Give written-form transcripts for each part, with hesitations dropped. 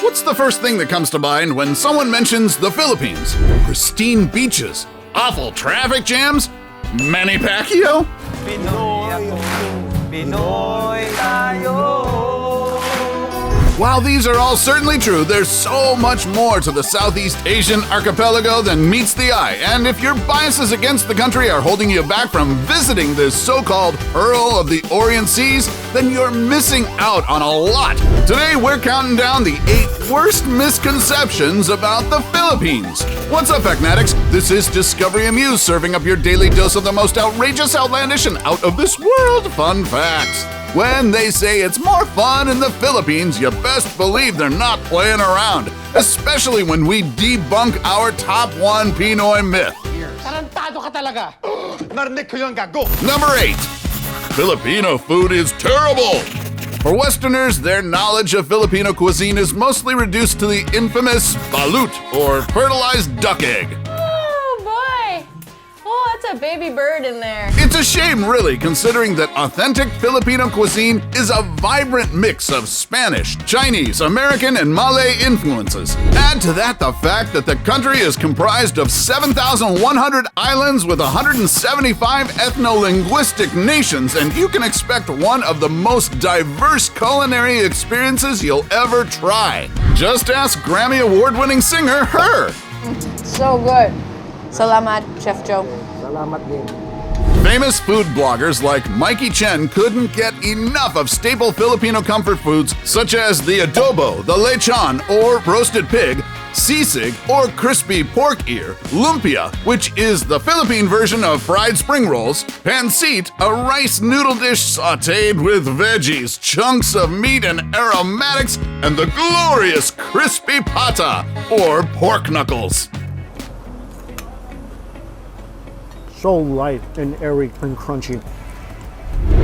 What's the first thing that comes to mind when someone mentions the Philippines? Pristine beaches, awful traffic jams, Manny Pacquiao? Pinoy ako, Pinoy tayo. While these are all certainly true, there's so much more to the Southeast Asian archipelago than meets the eye. And if your biases against the country are holding you back from visiting this so-called Pearl of the Orient Seas, then you're missing out on a lot. Today, we're counting down the 8 worst misconceptions about the Philippines. What's up, Fanatics? This is Discovery Amuse, serving up your daily dose of the most outrageous, outlandish, and out-of-this-world fun facts. When they say it's more fun in the Philippines, you best believe they're not playing around, especially when we debunk our top 1 Pinoy myth. Tarantado ka talaga! Narinig ko yun, gago! Number 8. Filipino food is terrible! For Westerners, their knowledge of Filipino cuisine is mostly reduced to the infamous balut, or fertilized duck egg. Oh, boy! Oh, it's a baby bird in there. It's a shame, really, considering that authentic Filipino cuisine is a vibrant mix of Spanish, Chinese, American, and Malay influences. Add to that the fact that the country is comprised of 7,100 islands with 175 ethno-linguistic nations, and you can expect one of the most diverse culinary experiences you'll ever try. Just ask Grammy Award-winning singer Her. So good. Salamat, Chef Joe. Salamat din. Famous food bloggers like Mikey Chen couldn't get enough of staple Filipino comfort foods such as the adobo, the lechon or roasted pig, sisig or crispy pork ear, lumpia, which is the Philippine version of fried spring rolls, pancit, a rice noodle dish sautéed with veggies, chunks of meat and aromatics, and the glorious crispy pata or pork knuckles. So light and airy and crunchy.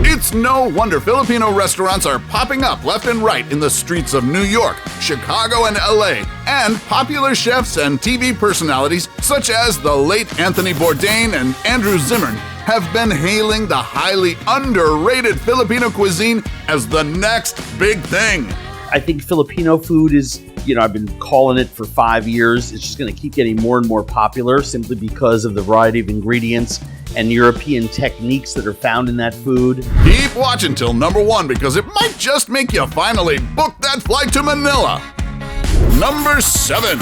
It's no wonder Filipino restaurants are popping up left and right in the streets of New York, Chicago, and LA, and popular chefs and TV personalities such as the late Anthony Bourdain and Andrew Zimmern have been hailing the highly underrated Filipino cuisine as the next big thing. I think Filipino food is, I've been calling it for 5 years. It's just going to keep getting more and more popular simply because of the variety of ingredients and European techniques that are found in that food. Keep watching till number 1 because it might just make you finally book that flight to Manila. Number 7.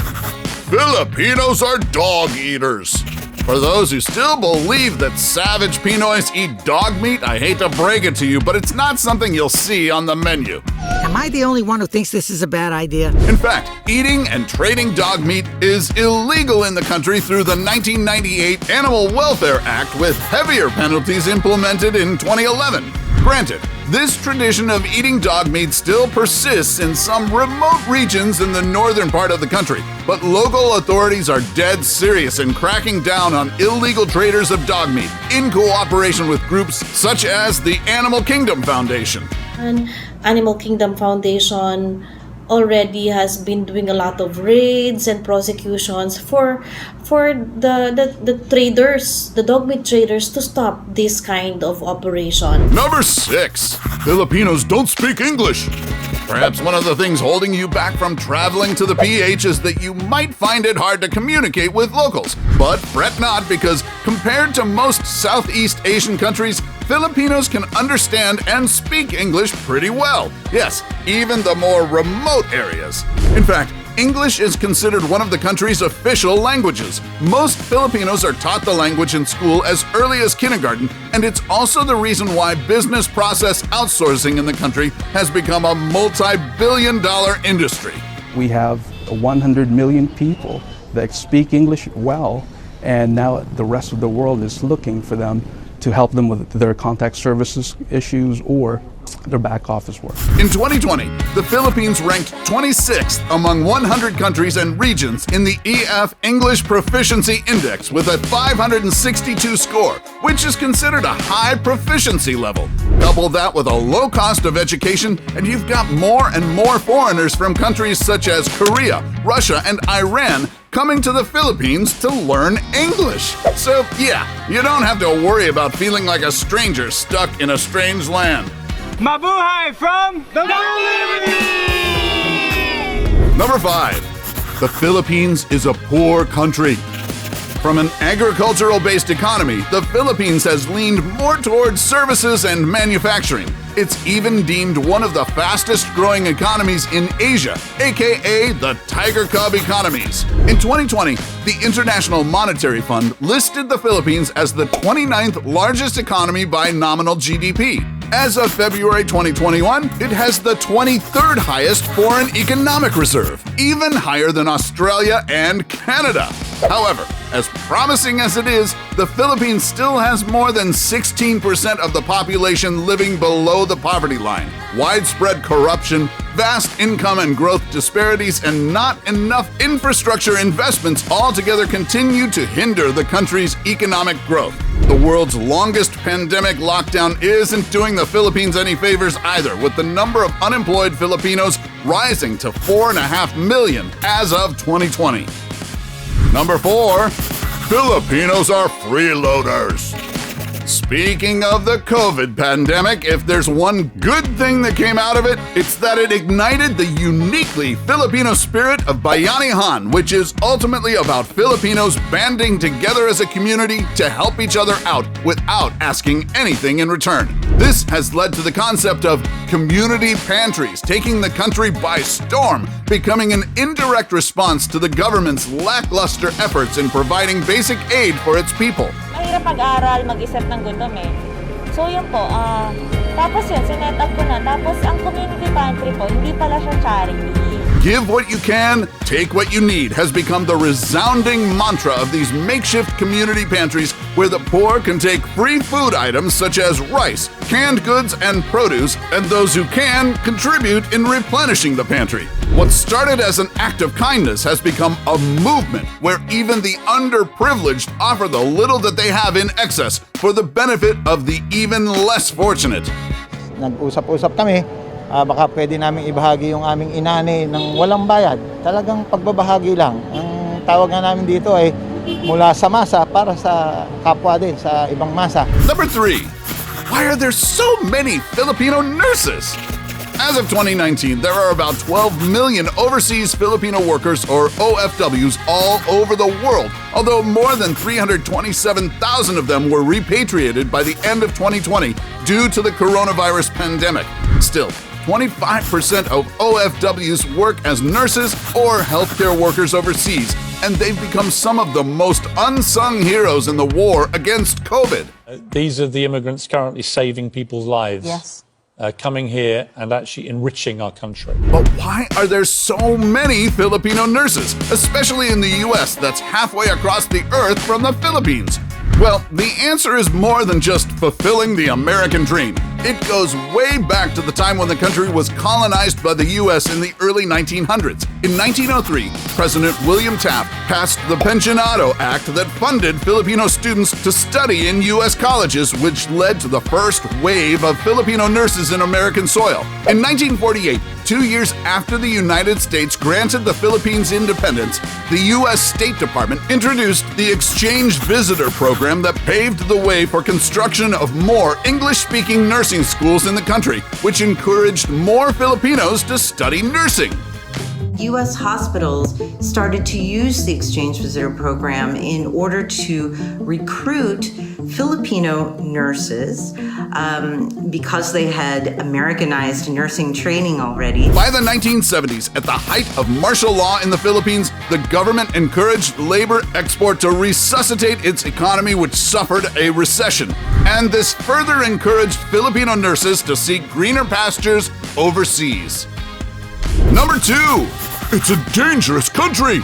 Filipinos are dog eaters. For those who still believe that savage Pinoys eat dog meat, I hate to break it to you, but it's not something you'll see on the menu. Am I the only one who thinks this is a bad idea? In fact, eating and trading dog meat is illegal in the country through the 1998 Animal Welfare Act, with heavier penalties implemented in 2011. Granted, this tradition of eating dog meat still persists in some remote regions in the northern part of the country, but local authorities are dead serious in cracking down on illegal traders of dog meat in cooperation with groups such as the Animal Kingdom Foundation. Animal Kingdom Foundation already has been doing a lot of raids and prosecutions for the traders, the dog meat traders, to stop this kind of operation. Number 6. Filipinos don't speak English. Perhaps one of the things holding you back from traveling to the PH is that you might find it hard to communicate with locals. But fret not, because compared to most Southeast Asian countries, Filipinos can understand and speak English pretty well. Yes, even the more remote areas. In fact, English is considered one of the country's official languages. Most Filipinos are taught the language in school as early as kindergarten, and it's also the reason why business process outsourcing in the country has become a multi-billion-dollar industry. We have 100 million people that speak English well, and now the rest of the world is looking for them to help them with their contact services issues or their back office work. In 2020, the Philippines ranked 26th among 100 countries and regions in the EF English Proficiency Index with a 562 score, which is considered a high proficiency level. Couple that with a low cost of education, and you've got more and more foreigners from countries such as Korea, Russia, and Iran coming to the Philippines to learn English. So yeah, you don't have to worry about feeling like a stranger stuck in a strange land. Mabuhay from the Philippines! Number 5. The Philippines is a poor country. From an agricultural-based economy, the Philippines has leaned more towards services and manufacturing. It's even deemed one of the fastest-growing economies in Asia, aka the Tiger Cub economies. In 2020, the International Monetary Fund listed the Philippines as the 29th largest economy by nominal GDP. As of February 2021, it has the 23rd highest foreign economic reserve, even higher than Australia and Canada. However, as promising as it is, the Philippines still has more than 16% of the population living below the poverty line. Widespread corruption, vast income and growth disparities, and not enough infrastructure investments altogether continue to hinder the country's economic growth. The world's longest pandemic lockdown isn't doing the Philippines any favors either, with the number of unemployed Filipinos rising to 4.5 million as of 2020. Number 4. Filipinos are freeloaders. Speaking of the COVID pandemic, if there's one good thing that came out of it, it's that it ignited the uniquely Filipino spirit of Bayanihan, which is ultimately about Filipinos banding together as a community to help each other out without asking anything in return. This has led to the concept of community pantries taking the country by storm, becoming an indirect response to the government's lackluster efforts in providing basic aid for its people. Mahirap mag-aral, mag-isip ng gutom eh. So yun po, tapos yun, sinet up ko na. Tapos ang community pantry po, hindi pala siya charity. Give what you can, take what you need has become the resounding mantra of these makeshift community pantries where the poor can take free food items such as rice, canned goods, and produce, and those who can contribute in replenishing the pantry. What started as an act of kindness has become a movement where even the underprivileged offer the little that they have in excess for the benefit of the even less fortunate. Nag-usap-usap kami. Baka pwede namin ibahagi yung aming inani ng walang bayad. Talagang pagbabahagi lang. Ang tawag nga namin dito ay mula sa masa para sa kapwa din, sa ibang masa. Number 3. Why are there so many Filipino nurses? As of 2019, there are about 12 million overseas Filipino workers, or OFWs, all over the world, although more than 327,000 of them were repatriated by the end of 2020 due to the coronavirus pandemic. Still, 25% of OFWs work as nurses or healthcare workers overseas, and they've become some of the most unsung heroes in the war against COVID. These are the immigrants currently saving people's lives. Yes. Coming here and actually enriching our country. But why are there so many Filipino nurses, especially in the US that's halfway across the earth from the Philippines? Well, the answer is more than just fulfilling the American dream. It goes way back to the time when the country was colonized by the U.S. in the early 1900s. In 1903, President William Taft passed the Pensionado Act that funded Filipino students to study in U.S. colleges, which led to the first wave of Filipino nurses in American soil. In 1948, 2 years after the United States granted the Philippines independence, the U.S. State Department introduced the Exchange Visitor Program that paved the way for construction of more English-speaking nursing schools in the country, which encouraged more Filipinos to study nursing. U.S. hospitals started to use the exchange visitor program in order to recruit Filipino nurses because they had Americanized nursing training already. By the 1970s, at the height of martial law in the Philippines, the government encouraged labor export to resuscitate its economy, which suffered a recession. And this further encouraged Filipino nurses to seek greener pastures overseas. Number 2. It's a dangerous country.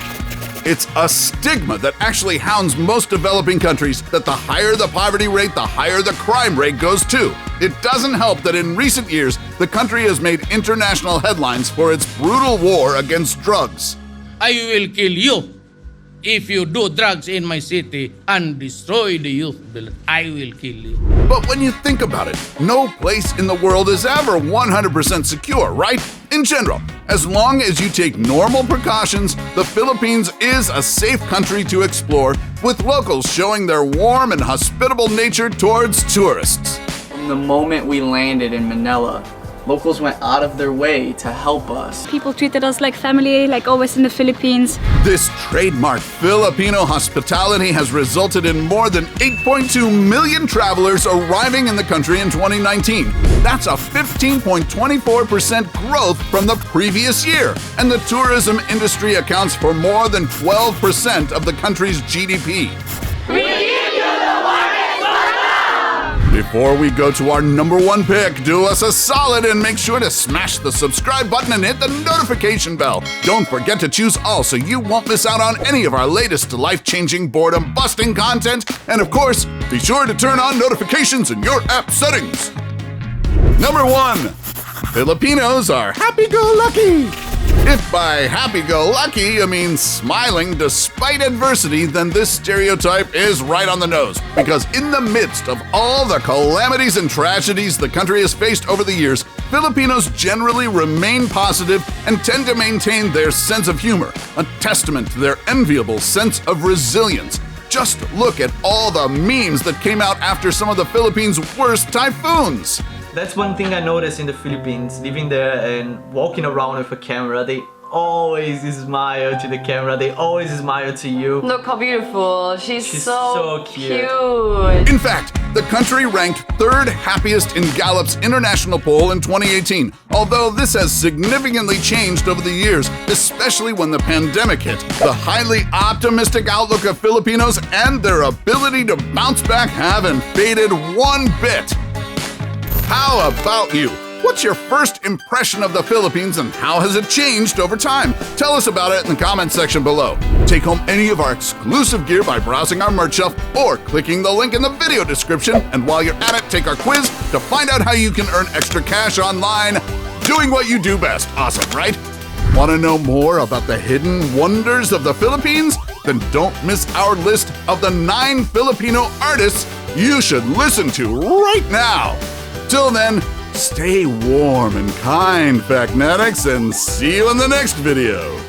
It's a stigma that actually hounds most developing countries that the higher the poverty rate, the higher the crime rate goes too. It doesn't help that in recent years, the country has made international headlines for its brutal war against drugs. I will kill you if you do drugs in my city and destroy the youth. I will kill you. But when you think about it, no place in the world is ever 100% secure, right? In general, as long as you take normal precautions, the Philippines is a safe country to explore, with locals showing their warm and hospitable nature towards tourists. From the moment we landed in Manila, Locals went out of their way to help us. People treated us like family, like always in the Philippines. This trademark Filipino hospitality has resulted in more than 8.2 million travelers arriving in the country in 2019. That's a 15.24% growth from the previous year, and the tourism industry accounts for more than 12% of the country's GDP. Before we go to our number one pick, do us a solid and make sure to smash the subscribe button and hit the notification bell. Don't forget to choose all so you won't miss out on any of our latest life-changing, boredom-busting content. And of course, be sure to turn on notifications in your app settings. Number 1. Filipinos are happy-go-lucky. If by happy-go-lucky you mean smiling despite adversity, then this stereotype is right on the nose. Because in the midst of all the calamities and tragedies the country has faced over the years, Filipinos generally remain positive and tend to maintain their sense of humor, a testament to their enviable sense of resilience. Just look at all the memes that came out after some of the Philippines' worst typhoons. That's one thing I noticed in the Philippines, living there and walking around with a camera. They always smile to the camera. They always smile to you. Look how beautiful. She's so cute. In fact, the country ranked 3rd happiest in Gallup's international poll in 2018, although this has significantly changed over the years, especially when the pandemic hit. The highly optimistic outlook of Filipinos and their ability to bounce back haven't faded one bit. How about you? What's your first impression of the Philippines and how has it changed over time? Tell us about it in the comment section below. Take home any of our exclusive gear by browsing our merch shelf or clicking the link in the video description. And while you're at it, take our quiz to find out how you can earn extra cash online doing what you do best. Awesome, right? Want to know more about the hidden wonders of the Philippines? Then don't miss our list of the 9 Filipino artists you should listen to right now. Till then, stay warm and kind, Facnetics, and see you in the next video.